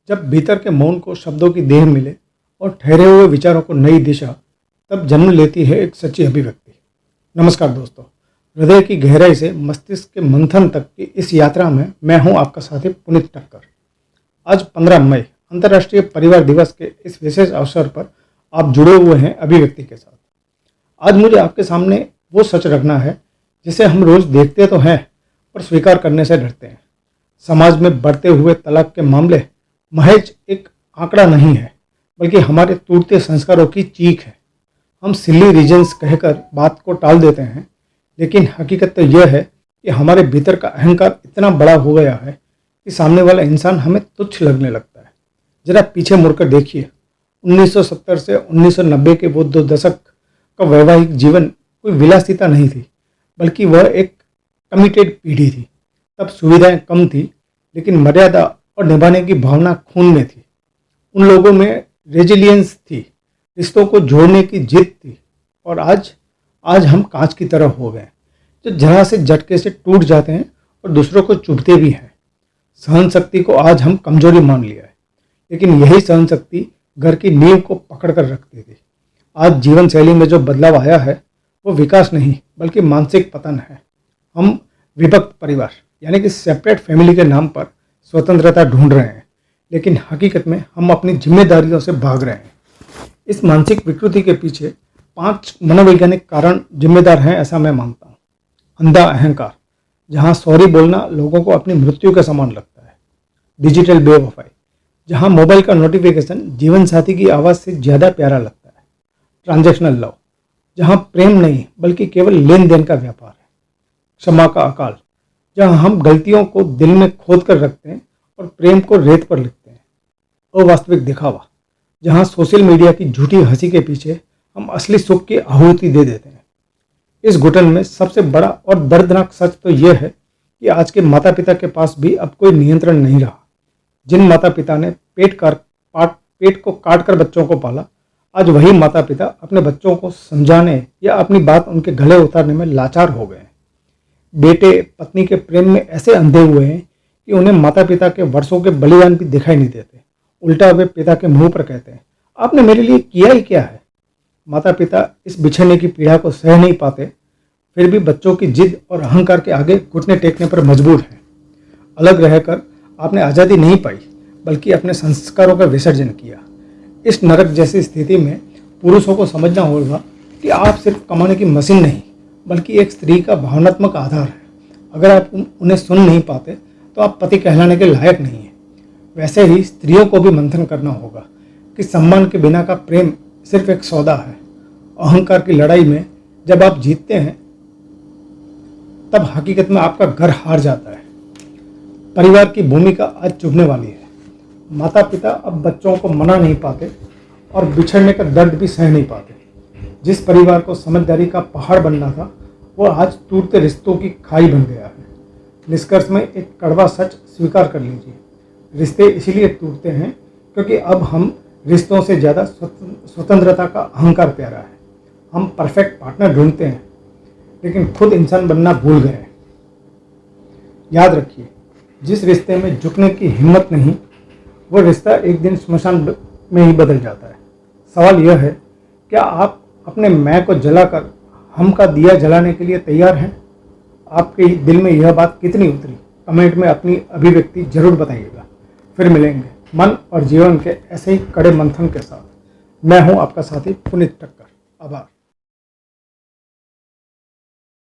जब भीतर के मौन को शब्दों की देह मिले और ठहरे हुए विचारों को नई दिशा, तब जन्म लेती है एक सच्ची अभिव्यक्ति। नमस्कार दोस्तों, हृदय की गहराई से मस्तिष्क के मंथन तक की इस यात्रा में मैं हूं आपका साथी पुनीत टक्कर। आज 15 मई अंतर्राष्ट्रीय परिवार दिवस के इस विशेष अवसर पर आप जुड़े हुए हैं अभिव्यक्ति के साथ। आज मुझे आपके सामने वो सच रखना है जिसे हम रोज देखते तो हैं पर स्वीकार करने से डरते हैं। समाज में बढ़ते हुए तलाक के मामले महज एक आंकड़ा नहीं है, बल्कि हमारे टूटते संस्कारों की चीख है। हम सिली रीजन्स कहकर बात को टाल देते हैं, लेकिन हकीकत तो यह है कि हमारे भीतर का अहंकार इतना बड़ा हो गया है कि सामने वाला इंसान हमें तुच्छ लगने लगता है। जरा पीछे मुड़कर देखिए, 1970 से 1990 के वो 2 दशक का वैवाहिक जीवन कोई विलासिता नहीं थी, बल्कि वह एक कमिटेड पीढ़ी थी। तब सुविधाएं कम थी, लेकिन मर्यादा और निभाने की भावना खून में थी। उन लोगों में रेजिलियंस थी, रिश्तों को जोड़ने की जिद थी। और आज हम कांच की तरह हो गए, जो जरा से झटके से टूट जाते हैं और दूसरों को चुभते भी हैं। सहन शक्ति को आज हम कमजोरी मान लिया है, लेकिन यही सहन शक्ति घर की नींव को पकड़ कर रखती थी। आज जीवन शैली में जो बदलाव आया है वो विकास नहीं, बल्कि मानसिक पतन है। हम विभक्त परिवार यानी कि सेपरेट फैमिली के नाम पर स्वतंत्रता ढूंढ रहे हैं, लेकिन हकीकत में हम अपनी जिम्मेदारियों से भाग रहे हैं। इस मानसिक विकृति के पीछे 5 मनोवैज्ञानिक कारण जिम्मेदार हैं, ऐसा मैं मानता हूँ। अंधा अहंकार, जहाँ सॉरी बोलना लोगों को अपनी मृत्यु के समान लगता है। डिजिटल बेवफाई, जहाँ मोबाइल का नोटिफिकेशन जीवन साथी की आवाज़ से ज़्यादा प्यारा लगता है। ट्रांजैक्शनल लव, जहाँ प्रेम नहीं बल्कि केवल लेन देन का व्यापार है। क्षमा का अकाल, जहाँ हम गलतियों को दिल में खोद कर रखते हैं और प्रेम को रेत पर लिखते हैं। अवास्तविक दिखावा, जहाँ सोशल मीडिया की झूठी हंसी के पीछे हम असली सुख की आहुति दे देते हैं। इस घुटन में सबसे बड़ा और दर्दनाक सच तो यह है कि आज के माता पिता के पास भी अब कोई नियंत्रण नहीं रहा। जिन माता पिता ने पेट को काट कर बच्चों को पाला, आज वही माता पिता अपने बच्चों को समझाने या अपनी बात उनके गले उतारने में लाचार हो गए हैं। बेटे पत्नी के प्रेम में ऐसे अंधे हुए हैं कि उन्हें माता पिता के वर्षों के बलिदान भी दिखाई नहीं देते। उल्टा वे पिता के मुंह पर कहते हैं, आपने मेरे लिए किया ही क्या है। माता पिता इस बिछड़ने की पीड़ा को सह नहीं पाते, फिर भी बच्चों की जिद और अहंकार के आगे घुटने टेकने पर मजबूर हैं। अलग रहकर आपने आज़ादी नहीं पाई, बल्कि अपने संस्कारों का विसर्जन किया। इस नरक जैसी स्थिति में पुरुषों को समझना होगा कि आप सिर्फ कमाने की मशीन नहीं, बल्कि एक स्त्री का भावनात्मक आधार है। अगर आप उन्हें सुन नहीं पाते तो आप पति कहलाने के लायक नहीं हैं। वैसे ही स्त्रियों को भी मंथन करना होगा कि सम्मान के बिना का प्रेम सिर्फ एक सौदा है। अहंकार की लड़ाई में जब आप जीतते हैं, तब हकीकत में आपका घर हार जाता है। परिवार की भूमिका आज चुभने वाली है। माता पिता अब बच्चों को मना नहीं पाते और बिछड़ने का दर्द भी सह नहीं पाते। जिस परिवार को समझदारी का पहाड़ बनना था, वो आज टूटते रिश्तों की खाई बन गया है। निष्कर्ष में एक कड़वा सच स्वीकार कर लीजिए, रिश्ते इसीलिए टूटते हैं क्योंकि अब हम रिश्तों से ज़्यादा स्वतंत्रता का अहंकार प्यारा है। हम परफेक्ट पार्टनर ढूंढते हैं, लेकिन खुद इंसान बनना भूल गए हैं। याद रखिए, जिस रिश्ते में झुकने की हिम्मत नहीं, वो रिश्ता एक दिन श्मशान में ही बदल जाता है। सवाल यह है, क्या आप अपने मैं को जलाकर हम का दिया जलाने के लिए तैयार हैं? आपके दिल में यह बात कितनी उतरी? कमेंट में अपनी अभिव्यक्ति जरूर बताइएगा। फिर मिलेंगे मन और जीवन के ऐसे ही कड़े मंथन के साथ। मैं हूं आपका साथी पुनीत टक्कर। आभार।